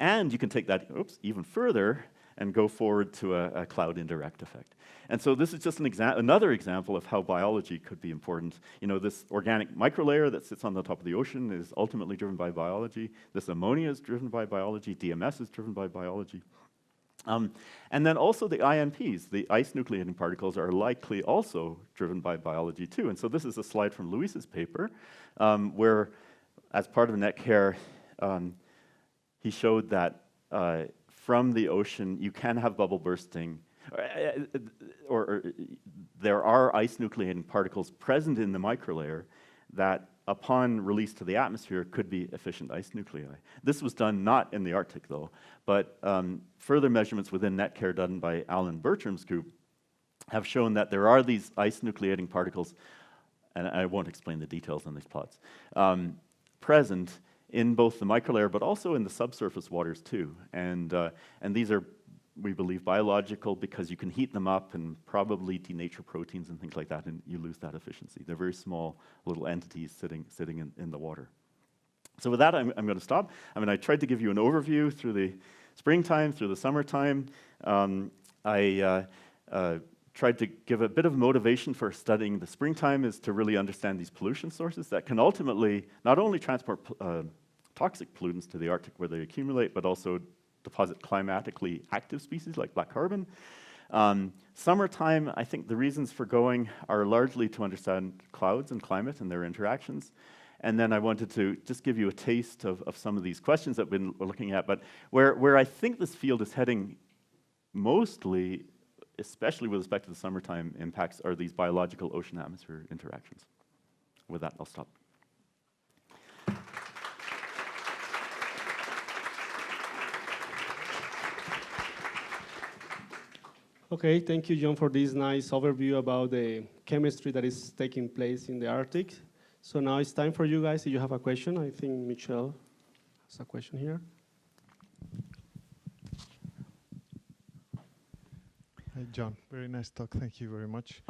And you can take that even further and go forward to a cloud indirect effect. And so this is just another example of how biology could be important. This organic microlayer that sits on the top of the ocean is ultimately driven by biology. This ammonia is driven by biology. DMS is driven by biology. And then also the INPs, the ice nucleating particles, are likely also driven by biology too. And so this is a slide from Luis's paper, where as part of NetCare, he showed that from the ocean, you can have bubble bursting, or there are ice nucleating particles present in the microlayer that, upon release to the atmosphere, could be efficient ice nuclei. This was done not in the Arctic, though, but further measurements within NetCare done by Alan Bertram's group have shown that there are these ice nucleating particles, and I won't explain the details on these plots, present in both the microlayer, but also in the subsurface waters too. And these are, we believe, biological because you can heat them up and probably denature proteins and things like that, and you lose that efficiency. They're very small little entities sitting in the water. So with that, I'm going to stop. I tried to give you an overview through the springtime, through the summertime. I tried to give a bit of motivation for studying the springtime is to really understand these pollution sources that can ultimately not only transport toxic pollutants to the Arctic where they accumulate, but also deposit climatically active species like black carbon. Summertime, I think the reasons for going are largely to understand clouds and climate and their interactions. And then I wanted to just give you a taste of some of these questions that we've been looking at, but where I think this field is heading mostly, especially with respect to the summertime impacts, are these biological ocean-atmosphere interactions. With that, I'll stop. Okay, thank you, John, for this nice overview about the chemistry that is taking place in the Arctic. So now it's time for you guys. If you have a question, I think Michelle has a question here. Hey, John. Very nice talk. Thank you very much.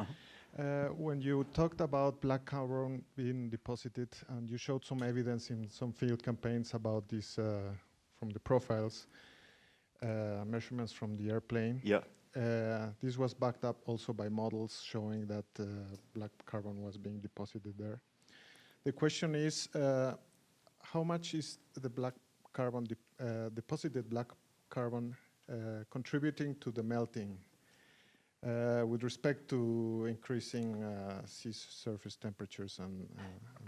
When you talked about black carbon being deposited, and you showed some evidence in some field campaigns about this from the profiles, measurements from the airplane. Yeah. This was backed up also by models showing that black carbon was being deposited there. The question is, how much is the black carbon, deposited black carbon contributing to the melting with respect to increasing sea surface temperatures and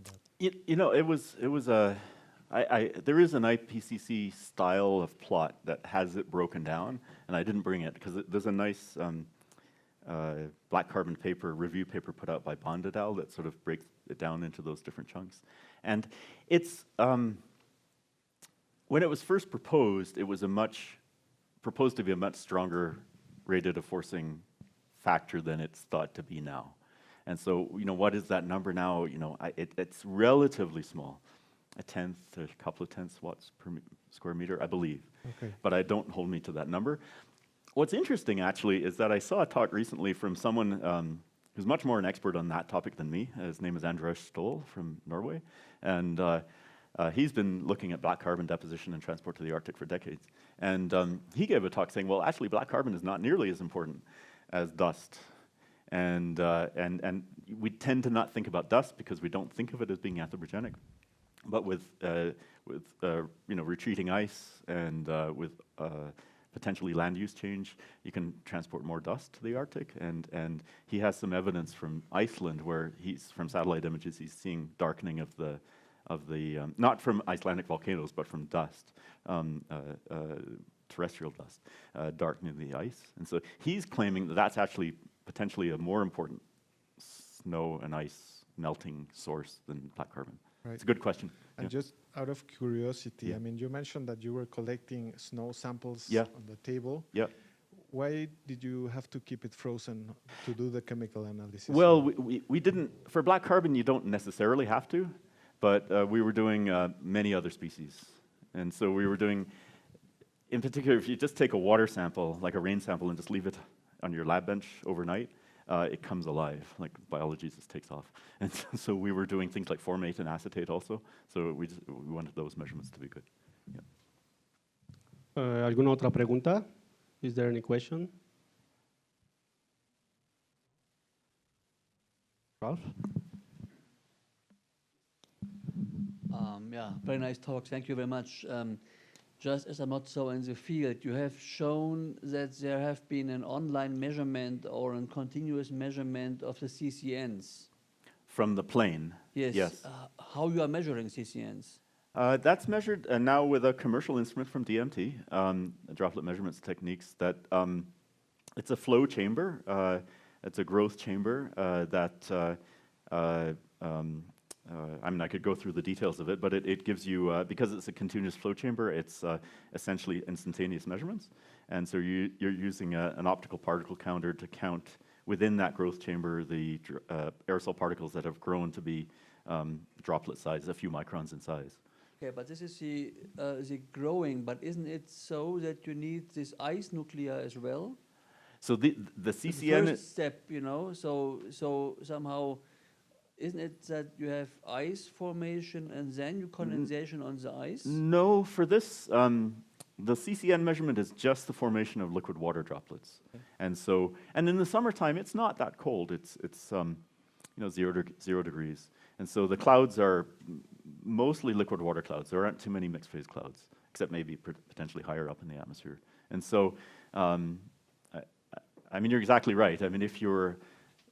that? You know, it was there is an IPCC style of plot that has it broken down, and I didn't bring it because there's a nice black carbon paper, review paper put out by Bond et al. That sort of breaks it down into those different chunks. And it's, when it was first proposed, it was proposed to be a much stronger radiative forcing factor than it's thought to be now. And so, you know, what is that number now? You know, it's relatively small, a tenth, a couple of tenths watts per square meter, I believe. Okay. But don't hold me to that number. What's interesting, actually, is that I saw a talk recently from someone who's much more an expert on that topic than me. His name is Anders Ståhl from Norway. And he's been looking at black carbon deposition and transport to the Arctic for decades. And he gave a talk saying, well, actually, black carbon is not nearly as important as dust. And we tend to not think about dust because we don't think of it as being anthropogenic. But with you know, retreating ice and with potentially land use change, you can transport more dust to the Arctic. And he has some evidence from Iceland where from satellite images, he's seeing darkening of the not from Icelandic volcanoes, but from dust, terrestrial dust, darkening the ice. And so he's claiming that that's actually potentially a more important snow and ice melting source than black carbon. Right. It's a good question. And Yeah. just out of curiosity, Yeah. I mean, you mentioned that you were collecting snow samples Yeah. on the table. Yeah. Why did you have to keep it frozen to do the chemical analysis? Well, we didn't, for black carbon, you don't necessarily have to, but we were doing many other species. And so we were doing, in particular, if you just take a water sample, like a rain sample, and just leave it on your lab bench overnight, it comes alive, like biology just takes off. And so we were doing things like formate and acetate also, so we wanted those measurements to be good. Yeah. ¿Alguna otra pregunta? Is there any question? Ralph? Yeah, very nice talk. Thank you very much. Just as I'm not so in the field, you have shown that there have been an online measurement or a continuous measurement of the CCNs. From the plane? Yes. Yes. How you are measuring CCNs? That's measured now with a commercial instrument from DMT, droplet measurements techniques. That it's a flow chamber. It's a growth chamber that I mean, I could go through the details of it, but it gives you, because it's a continuous flow chamber, it's essentially instantaneous measurements. And so you're using an optical particle counter to count within that growth chamber the aerosol particles that have grown to be droplet size, a few microns in size. Okay, but this is the growing, but isn't it so that you need this ice nuclei as well? So the CCN The first step, you know, so somehow, isn't it that you have ice formation and then you condensation on the ice? No, for this, the CCN measurement is just the formation of liquid water droplets. Okay. And in the summertime, it's not that cold. It's you know, 0 degrees. And so the clouds are mostly liquid water clouds. There aren't too many mixed phase clouds, except maybe potentially higher up in the atmosphere. And so, I mean, you're exactly right. I mean, if you're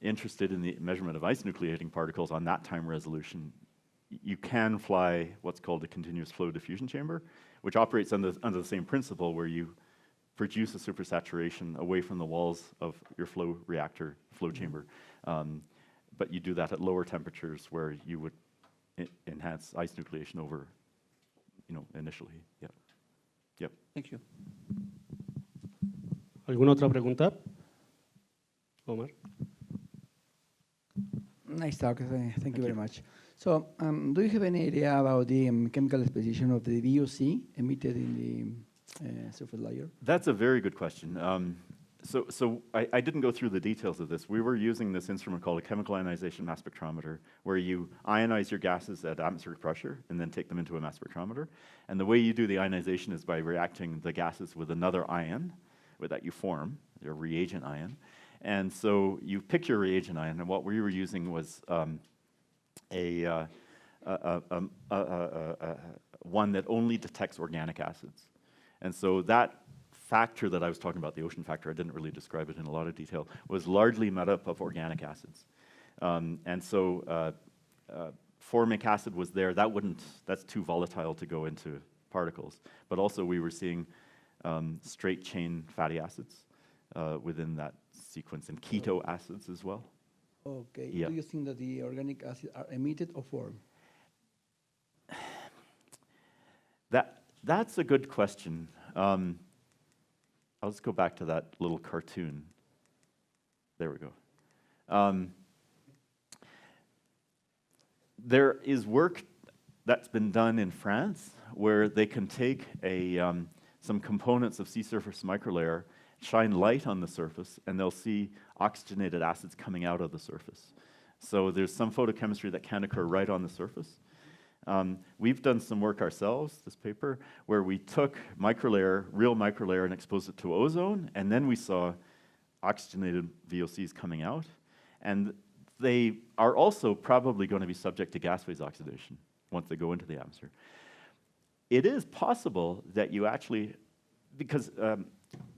interested in the measurement of ice nucleating particles on that time resolution, you can fly what's called a continuous flow diffusion chamber, which operates under the same principle where you produce a supersaturation away from the walls of your flow reactor, flow chamber. But you do that at lower temperatures where you would enhance ice nucleation over, you know, initially. Yeah. Yep. Thank you. ¿Alguna otra pregunta? Omar? Nice talk. Thank you very much. So, do you have any idea about the chemical exposition of the VOC emitted in the surface layer? That's a very good question. So I didn't go through the details of this. We were using this instrument called a chemical ionization mass spectrometer, where you ionize your gases at atmospheric pressure and then take them into a mass spectrometer. And the way you do the ionization is by reacting the gases with another ion that you form, your reagent ion. And so you pick your reagent ion, and what we were using was one that only detects organic acids. And so that factor that I was talking about, the ocean factor, I didn't really describe it in a lot of detail, was largely made up of organic acids. And so formic acid was there. That's too volatile to go into particles. But also we were seeing straight chain fatty acids within that sequence, and keto acids as well. Okay. Yeah. Do you think that the organic acids are emitted or formed? That's a good question. I'll just go back to that little cartoon. There we go. There is work that's been done in France where they can take some components of sea surface microlayer, shine light on the surface, and they'll see oxygenated acids coming out of the surface. So there's some photochemistry that can occur right on the surface. We've done some work ourselves, this paper, where we took real microlayer, and exposed it to ozone, and then we saw oxygenated VOCs coming out. And they are also probably going to be subject to gas phase oxidation once they go into the atmosphere. It is possible that you actually, because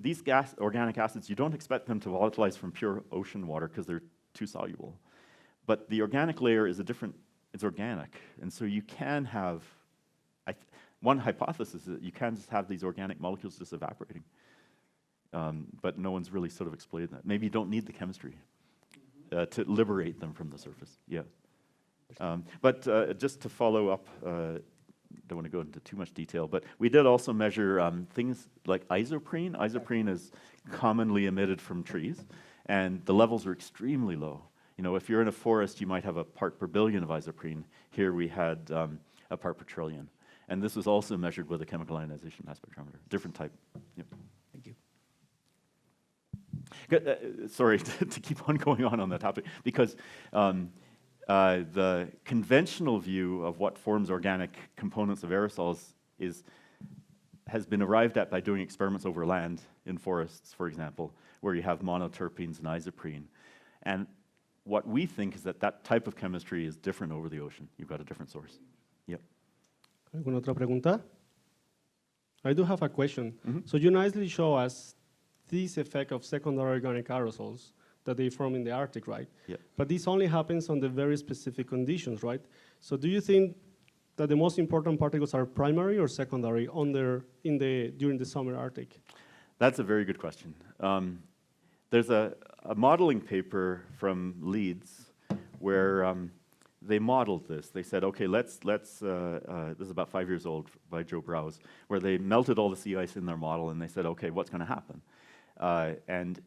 these organic acids, you don't expect them to volatilize from pure ocean water because they're too soluble. But the organic layer is it's organic, and so you can have, one hypothesis is that you can just have these organic molecules just evaporating. But no one's really sort of explained that. Maybe you don't need the chemistry to liberate them from the surface. Yeah. But just to follow up, don't want to go into too much detail, but we did also measure things like isoprene. Isoprene is commonly emitted from trees, and the levels are extremely low. You know, if you're in a forest, you might have a part per billion of isoprene. Here we had a part per trillion. And this was also measured with a chemical ionization mass spectrometer, different type. Yep. Thank you. Sorry to keep on going on that topic, because the conventional view of what forms organic components of aerosols has been arrived at by doing experiments over land in forests, for example, where you have monoterpenes and isoprene. And what we think is that type of chemistry is different over the ocean. You've got a different source. Yep. ¿Alguna otra pregunta? I do have a question. So you nicely show us this effect of secondary organic aerosols that they form in the Arctic, right? Yeah. But this only happens on the very specific conditions, right? So do you think that the most important particles are primary or secondary during the summer Arctic? That's a very good question. There's a modeling paper from Leeds where they modeled this. They said, okay, let's this is about 5 years old by Joe Browse, where they melted all the sea ice in their model, and they said, okay, what's going to happen? And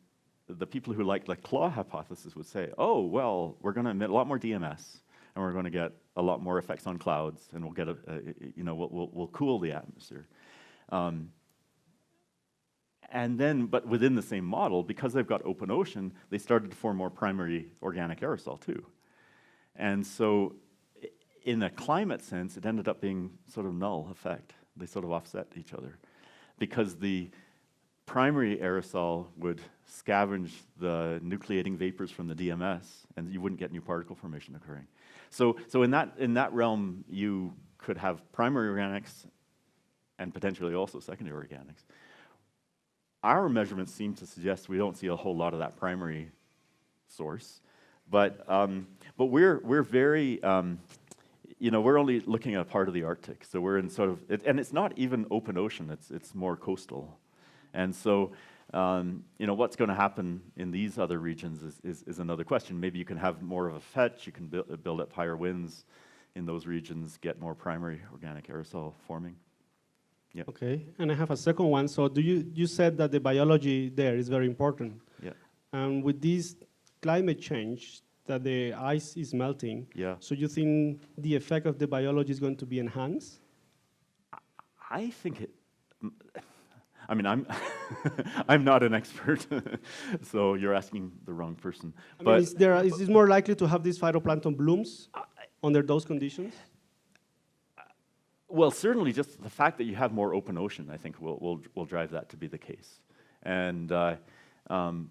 the people who like the claw hypothesis would say, oh, well, we're going to emit a lot more DMS, and we're going to get a lot more effects on clouds, and we'll get we'll cool the atmosphere. And then, but within the same model, because they've got open ocean, they started to form more primary organic aerosol too. And so in a climate sense, it ended up being sort of null effect. They sort of offset each other because the primary aerosol would scavenge the nucleating vapors from the DMS, and you wouldn't get new particle formation occurring. So in that realm, you could have primary organics and potentially also secondary organics. Our measurements seem to suggest we don't see a whole lot of that primary source, but we're very, we're only looking at a part of the Arctic, so we're in sort of, and it's not even open ocean; it's more coastal, and so what's going to happen in these other regions is another question. Maybe you can have more of a fetch, you can build up higher winds in those regions, get more primary organic aerosol forming. Yeah. Okay, and I have a second one. So you said that the biology there is very important. Yeah. And with this climate change, that the ice is melting. Yeah. So you think the effect of the biology is going to be enhanced? I think I mean, I'm I'm not an expert, so you're asking the wrong person. I But mean, is this more likely to have these phytoplankton blooms under those conditions? well, certainly just the fact that you have more open ocean, I think, will drive that to be the case. And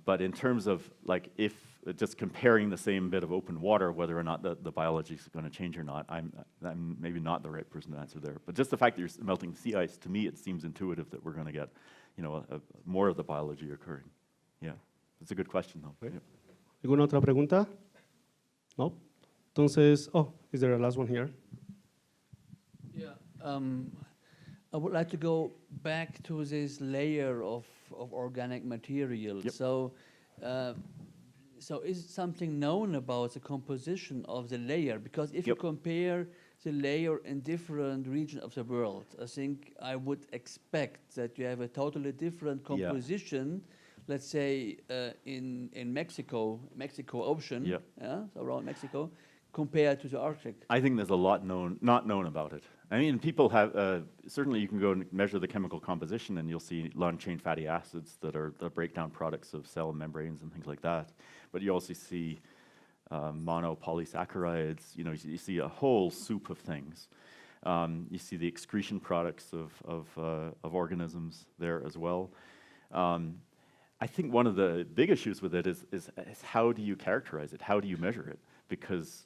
but in terms of like if just comparing the same bit of open water, whether or not the biology is going to change or not, I'm maybe not the right person to answer there. But just the fact that you're melting sea ice, to me, it seems intuitive that we're going to get, you know, more of the biology occurring. Yeah, it's a good question, though. Okay. Yeah. ¿Alguna otra pregunta? No. Entonces, is there a last one here? Yeah. I would like to go back to this layer of organic material. Yep. So is something known about the composition of the layer? Because if you Yep. compare the layer in different regions of the world, I think I would expect that you have a totally different Yeah. composition. Let's say in Mexico Ocean, Yep. yeah, so around Mexico, compared to the Arctic. I think there's a lot not known about it. I mean, people have, certainly you can go and measure the chemical composition and you'll see long-chain fatty acids that are the breakdown products of cell membranes and things like that. But you also see monopolysaccharides, you know, you see a whole soup of things. You see the excretion products of organisms there as well. I think one of the big issues with it is how do you characterize it? How do you measure it? Because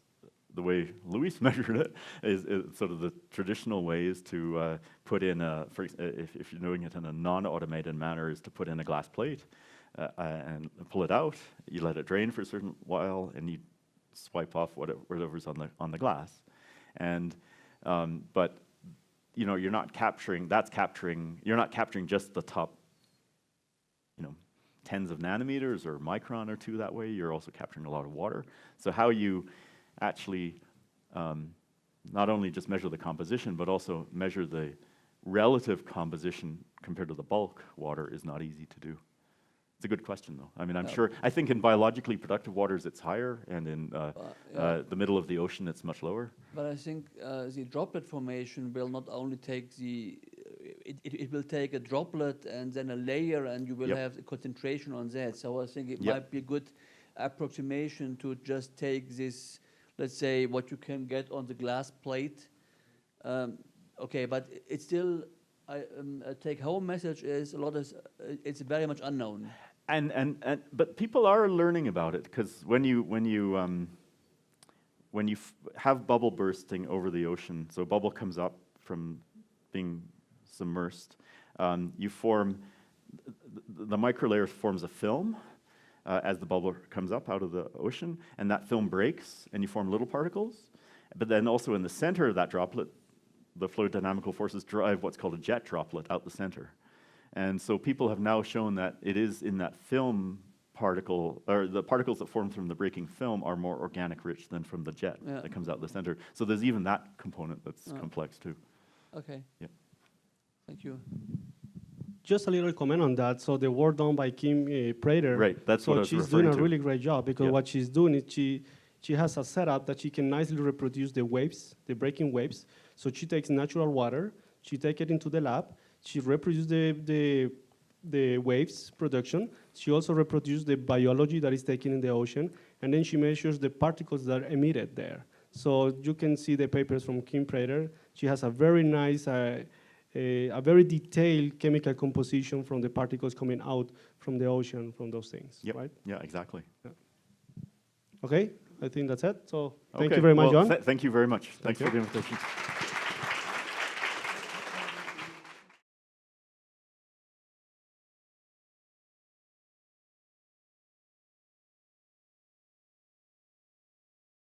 the way Luis measured it is sort of the traditional way is to put in if you're doing it in a non-automated manner, is to put in a glass plate and pull it out. You let it drain for a certain while, and you swipe off whatever's on the glass. And but you know, you're not capturing just the top, you know, tens of nanometers or micron or two that way. You're also capturing a lot of water. So how you actually not only just measure the composition, but also measure the relative composition compared to the bulk water is not easy to do. It's a good question, though. I mean, I think in biologically productive waters it's higher, and in the middle of the ocean it's much lower. But I think the droplet formation will not only take it will take a droplet and then a layer, and you will Yep. have the concentration on that. So I think it Yep. might be a good approximation to just take this, let's say, what you can get on the glass plate. Okay, but it's still, a take-home message is it's very much unknown. But people are learning about it, because when you have bubble bursting over the ocean, so a bubble comes up from being submersed, the microlayer forms a film as the bubble comes up out of the ocean, and that film breaks and you form little particles. But then also in the center of that droplet, the fluid dynamical forces drive what's called a jet droplet out the center. And so people have now shown that it is in that film particle, or the particles that form from the breaking film are more organic rich than from the jet that comes out the center. So there's even that component that's complex too. Okay. Yeah. Thank you. Just a little comment on that. So the work done by Kim Prater. Right, that's what I was she's referring doing to. a really great job, because Yeah. what she's doing is she has a setup that she can nicely reproduce the waves, the breaking waves. So she takes natural water, she takes it into the lab, she reproduces the waves production. She also reproduces the biology that is taken in the ocean, and then she measures the particles that are emitted there. So you can see the papers from Kim Prater. She has a very nice, a very detailed chemical composition from the particles coming out from the ocean, from those things, Yep. right? Yeah, exactly. Yeah. Okay, I think that's it. So thank Okay, you very much, well, John. thank you very much. Thanks you. for the invitation.